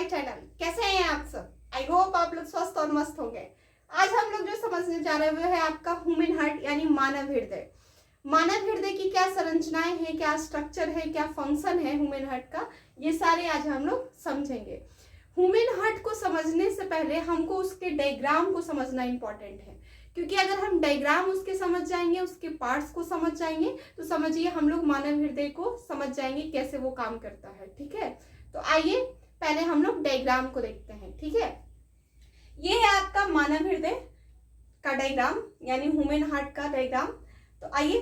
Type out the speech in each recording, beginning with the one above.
My channel. कैसे हैं आप सब? आई होप आप लोग स्वस्थ और मस्त होंगे। आज हम लोग जो समझने जा रहे हैं वो है आपका ह्यूमन हार्ट यानी मानव हृदय। मानव हृदय की क्या संरचनाएं हैं, क्या स्ट्रक्चर है, क्या फंक्शन है ह्यूमन हार्ट का, ये सारे आज हम लोग समझेंगे। ह्यूमन हार्ट को समझने से पहले हमको उसके डायग्राम को समझना इंपॉर्टेंट है, क्योंकि अगर हम डायग्राम उसके समझ जाएंगे, उसके पार्ट्स को समझ जाएंगे, तो समझिए हम लोग मानव हृदय को समझ जाएंगे कैसे वो काम करता है। ठीक है, तो आइए पहले हम लोग डायग्राम को देखते हैं। ठीक है, ये है आपका मानव हृदय का डायग्राम यानी ह्यूमन हार्ट का डायग्राम। तो आइए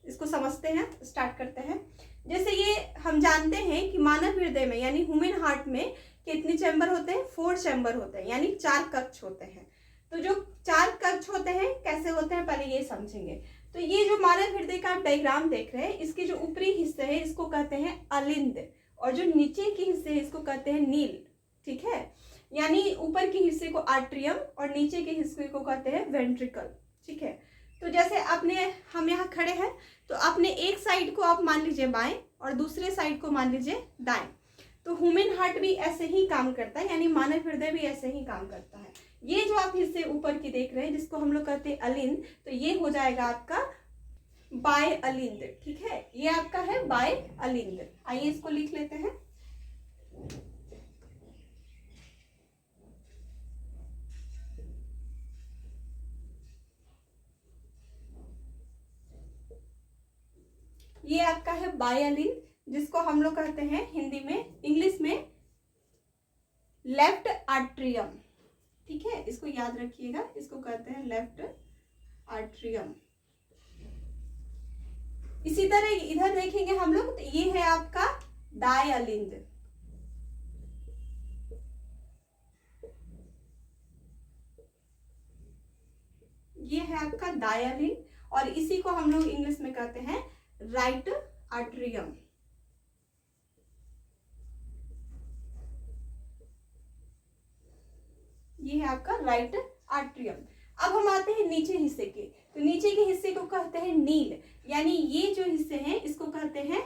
इसको समझते हैं, स्टार्ट करते हैं। जैसे ये हम जानते हैं कि मानव हृदय में यानी ह्यूमन हार्ट में कितने चैम्बर होते हैं? 4 चैम्बर होते हैं, यानी 4 कक्ष होते हैं। तो जो 4 कक्ष होते हैं कैसे होते हैं पहले ये समझेंगे। तो ये जो मानव हृदय का आप डायग्राम देख रहे हैं, इसके जो ऊपरी हिस्से है इसको कहते हैं अलिंद, और जो नीचे के हिस्से है इसको कहते हैं नील। ठीक है, यानी ऊपर के हिस्से को आर्ट्रियम और नीचे के हिस्से को कहते हैं वेंट्रिकल। ठीक है, तो जैसे हम यहाँ खड़े हैं, तो अपने एक साइड को आप मान लीजिए बाएं और दूसरे साइड को मान लीजिए दाएं। तो ह्यूमन हार्ट भी ऐसे ही काम करता है, यानी मानव हृदय भी ऐसे ही काम करता है। ये जो आप हिस्से ऊपर की देख रहे हैं जिसको हम लोग कहते हैं अलिंद, तो ये हो जाएगा आपका बाय अलिंद। ठीक है, ये आपका है बाय अलिंद। आइए इसको लिख लेते हैं। ये आपका है बाय अलिंद, जिसको हम लोग कहते हैं हिंदी में, इंग्लिश में लेफ्ट आर्ट्रियम। ठीक है, इसको याद रखिएगा, इसको कहते हैं लेफ्ट आर्ट्रियम। इसी तरह इधर देखेंगे हम लोग, तो ये है आपका दाएं अलिंद। ये है आपका दाएं अलिंद, और इसी को हम लोग इंग्लिश में कहते हैं राइट आर्ट्रियम। ये है आपका राइट आर्ट्रियम। अब हम आते हैं नीचे हिस्से के, तो नीचे के हिस्से को कहते हैं नील, यानी ये जो हिस्से हैं इसको कहते हैं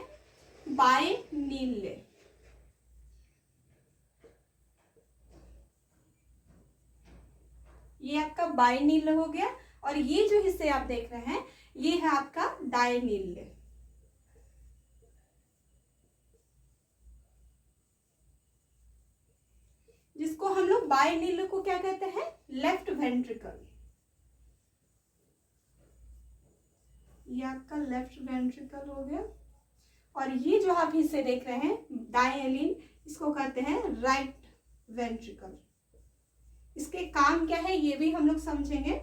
बाय नील। ये आपका बाय नील हो गया, और ये जो हिस्से आप देख रहे हैं ये है आपका दाएं नील। जिसको हम लोग बाय नील को क्या कहते हैं? Left ventricle. ये आपका लेफ्ट वेंट्रिकल हो गया, और ये जो आप हिस्से देख रहे हैं दाएं अलिंद, इसको कहते हैं राइट वेंट्रिकल। इसके काम क्या है ये भी हम लोग समझेंगे।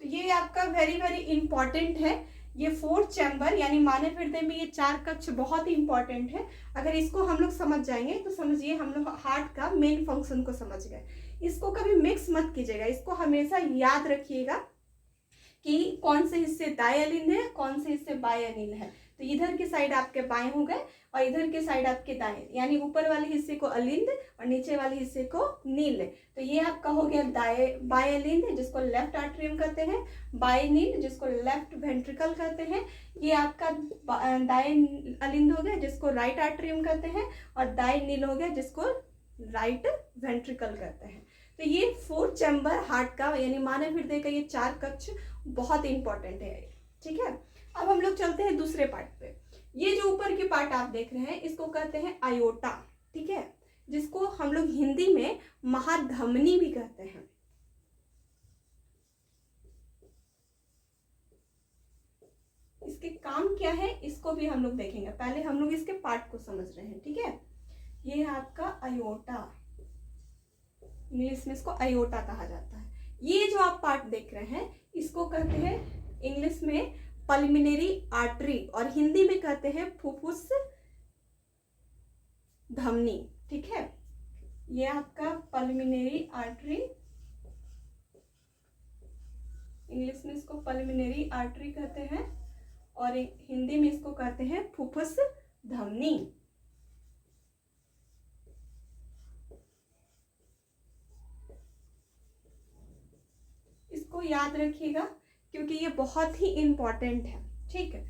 तो ये आपका वेरी वेरी इंपॉर्टेंट है। ये 4 चैम्बर यानी मानव हृदय में ये 4 कक्ष बहुत ही इंपॉर्टेंट है। अगर इसको हम लोग समझ जाएंगे तो समझिए हम लोग हार्ट का मेन फंक्शन को समझ गए। इसको कभी मिक्स मत कीजिएगा, इसको हमेशा याद रखिएगा कि कौन से हिस्से दाएं अलिंद है, कौन से हिस्से बाएं अलिंद है। तो इधर के साइड आपके बाएं हो गए और इधर के साइड आपके दाएं, यानी ऊपर वाले हिस्से को अलिंद और नीचे वाले हिस्से को नील। तो ये आपका हो गया दाएं बाएं अलिंद, जिसको लेफ्ट आर्ट्रियम कहते हैं, बाएं नील जिसको लेफ्ट वेंट्रिकल कहते हैं। ये आपका दाएं अलिंद हो गया जिसको राइट आर्ट्रियम कहते हैं, और दाएं नील हो गया जिसको राइट वेंट्रिकल कहते हैं। तो ये 4 चैम्बर हार्ट का यानी मानव हृदय का ये 4 कक्ष बहुत इंपॉर्टेंट है। ठीक है, अब हम लोग चलते हैं दूसरे पार्ट पे। ये जो ऊपर के पार्ट आप देख रहे हैं इसको कहते हैं आयोटा। ठीक है, जिसको हम लोग हिंदी में महाधमनी भी कहते हैं। इसके काम क्या है इसको भी हम लोग देखेंगे, पहले हम लोग इसके पार्ट को समझ रहे हैं। ठीक है, ये है आपका आयोटा, इंग्लिश में इसको आयोटा कहा जाता है। ये जो आप पार्ट देख रहे हैं इसको कहते हैं इंग्लिश में पल्मिनरी आर्टरी, और हिंदी में कहते हैं फुफ्फुस धमनी। ठीक है, ये आपका पल्मिनरी आर्टरी, इंग्लिश में इसको पल्मिनरी आर्टरी कहते हैं और हिंदी में इसको कहते हैं फुफ्फुस धमनी। इसको याद रखिएगा क्योंकि ये बहुत ही इंपॉर्टेंट है। ठीक है,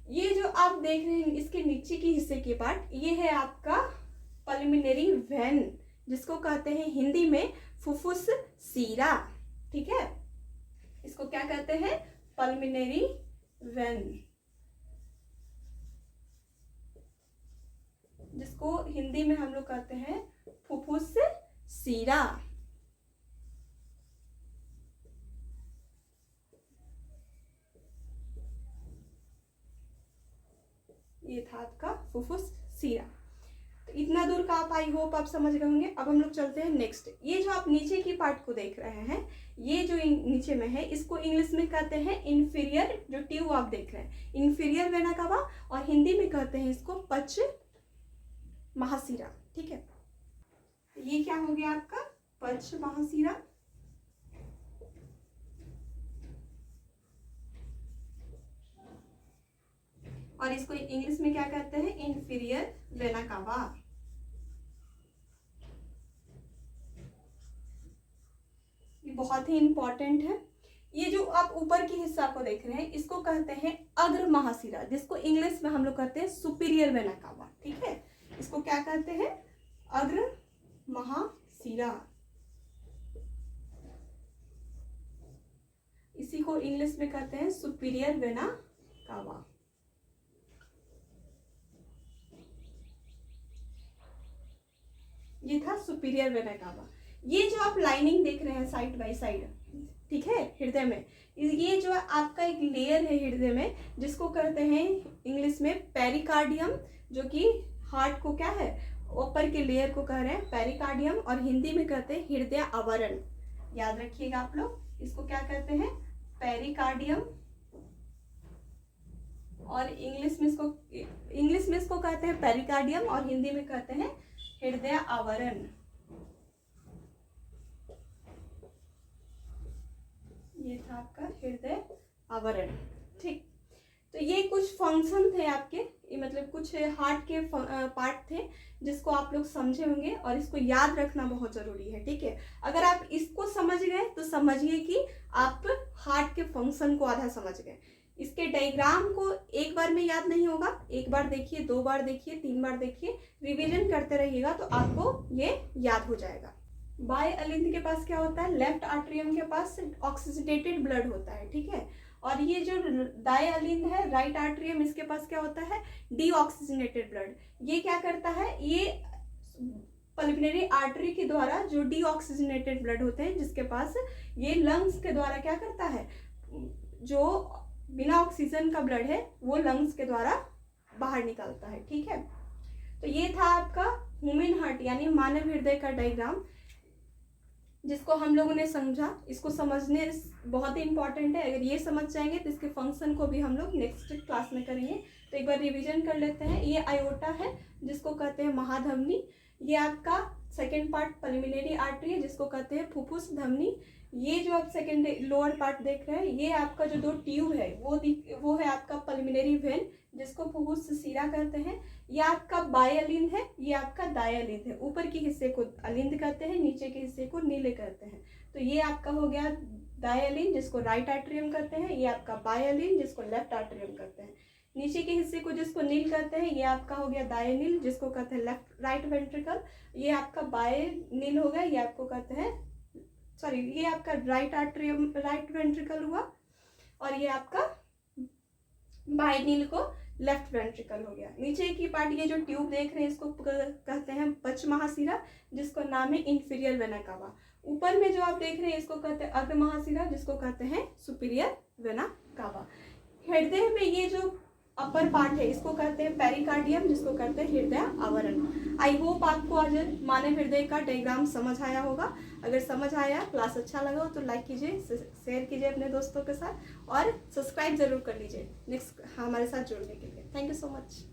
ये जो आप देख रहे हैं इसके नीचे की हिस्से की पार्ट, ये है आपका पल्मोनरी वेन, जिसको कहते हैं हिंदी में फुफ्फुस सीरा। ठीक है, इसको क्या कहते हैं? पल्मोनरी वेन, जिसको हिंदी में हम लोग कहते हैं फुफ्फुस सीरा। ये था आपका फुफ्फुस सीरा। तो इतना दूर का आप आई होप आप समझ गए होंगे। अब हम लोग चलते हैं नेक्स्ट। ये जो आप नीचे की पार्ट को देख रहे हैं, ये जो नीचे में है, इसको इंग्लिश में कहते हैं इंफीरियर, जो ट्यूब आप देख रहे हैं इंफीरियर वेना कावा, और हिंदी में कहते हैं इसको पच महासीरा। ठीक है, ये क्या हो गया आपका? पच महासीरा। और इसको इंग्लिश में क्या कहते हैं? Inferior vena cava. ये बहुत ही इंपॉर्टेंट है। ये जो आप ऊपर की हिस्सा को देख रहे हैं, इसको कहते हैं अग्र महासीरा, जिसको इंग्लिश में हम लोग कहते हैं सुपीरियर वेना कावा। ठीक है, इसको क्या कहते हैं? अग्र महासीरा। इसी को इंग्लिश में कहते हैं सुपीरियर वेना कावा। ये था सुपीरियर वेना कावा। ये जो आप लाइनिंग देख रहे हैं साइड बाय साइड, ठीक है, हृदय में, ये जो आपका एक लेयर है हृदय में, जिसको कहते हैं इंग्लिश में पेरिकार्डियम, जो कि हार्ट को क्या है, ऊपर के लेयर को कह रहे हैं पेरिकार्डियम, और हिंदी में कहते हैं हृदय आवरण। याद रखिएगा आप लोग, इसको क्या कहते हैं? पेरिकार्डियम, और इंग्लिश में इसको कहते हैं पेरिकार्डियम, और हिंदी में कहते हैं हृदय आवरण। ये था आपका हृदय आवरण। ठीक, तो ये कुछ फंक्शन थे आपके, ये मतलब कुछ हार्ट के पार्ट थे जिसको आप लोग समझे होंगे, और इसको याद रखना बहुत जरूरी है। ठीक है, अगर आप इसको समझ गए तो समझिए कि आप हार्ट के फंक्शन को आधा समझ गए। इसके डायग्राम को एक बार में याद नहीं होगा, एक बार देखिए, 2 बार देखिए, 3 बार देखिए, रिवीजन करते रहिएगा तो आपको ये याद हो जाएगा। बाय अलिंद के पास क्या होता है? लेफ्ट आर्टरियम के पास ऑक्सीडेटेड ब्लड होता है। ठीक है, और ये जो दाएं अलिंद है, राइट आर्टरियम, इसके पास क्या होता है? Deoxygenated blood. ये क्या करता है? ये पल्मोनरी आर्टरी के द्वारा जो डीऑक्सीजनेटेड ब्लड होते हैं, जिसके पास, ये लंग्स के द्वारा क्या करता है? जो बिना ऑक्सीजन का ब्लड है वो लंग्स के द्वारा बाहर निकलता है। ठीक है, तो ये था आपका ह्यूमन हार्ट यानी मानव हृदय का डायग्राम, जिसको हम लोगों ने समझा। इसको समझने बहुत ही इंपॉर्टेंट है। अगर ये समझ जाएंगे तो इसके फंक्शन को भी हम लोग नेक्स्ट क्लास में करेंगे। तो एक बार रिवीजन कर लेते हैं। ये आयोटा है, जिसको कहते हैं महाधमनी। ये आपका सेकेंड पार्ट पल्मोनरी आर्टरी है, जिसको कहते हैं फुफ्फुस धमनी। ये जो आप सेकेंड लोअर पार्ट देख रहे हैं, ये आपका जो 2 ट्यूब है वो है आपका पल्मोनरी वेन, जिसको फुफ्फुस सीरा कहते हैं। ये आपका बाएं अलिंद है, ये आपका दाएं अलिंद है। ऊपर के हिस्से को अलिंद कहते हैं, नीचे के हिस्से को नीले कहते हैं। तो ये आपका हो गया दाएं अलिंद, जिसको राइट आर्टरियम कहते हैं। ये आपका बाएं अलिंद, जिसको लेफ्ट आर्टरियम कहते हैं। नीचे के हिस्से को जिसको नील कहते हैं, ये आपका हो गया दाएं नील, जिसको कहते हैं राइट वेंट्रिकल। ये आपका बाएं नील हो गया, ये आपको कहते हैं, सॉरी, ये आपका राइट आर्टरियम, राइट वेंट्रिकल हुआ, और ये आपका बाएं नील को लेफ्ट वेंट्रिकल हो गया। नीचे की पार्ट, ये जो ट्यूब देख रहे हैं, इसको कहते हैं पच महासीरा, जिसको नाम है इंफीरियर वेना कावा। ऊपर में जो आप देख रहे हैं, इसको कहते हैं अग्र महासीरा, जिसको कहते हैं सुपीरियर वेना कावा। हृदय में ये जो अपर पार्ट है, इसको कहते हैं पेरिकार्डियम, जिसको कहते हैं हृदय आवरण। आई होप आपको आज मानव हृदय का डायग्राम समझ आया होगा। अगर समझ आया, क्लास अच्छा लगा हो तो लाइक कीजिए, शेयर कीजिए अपने दोस्तों के साथ, और सब्सक्राइब जरूर कर लीजिए नेक्स्ट हमारे साथ जुड़ने के लिए। Thank you so much.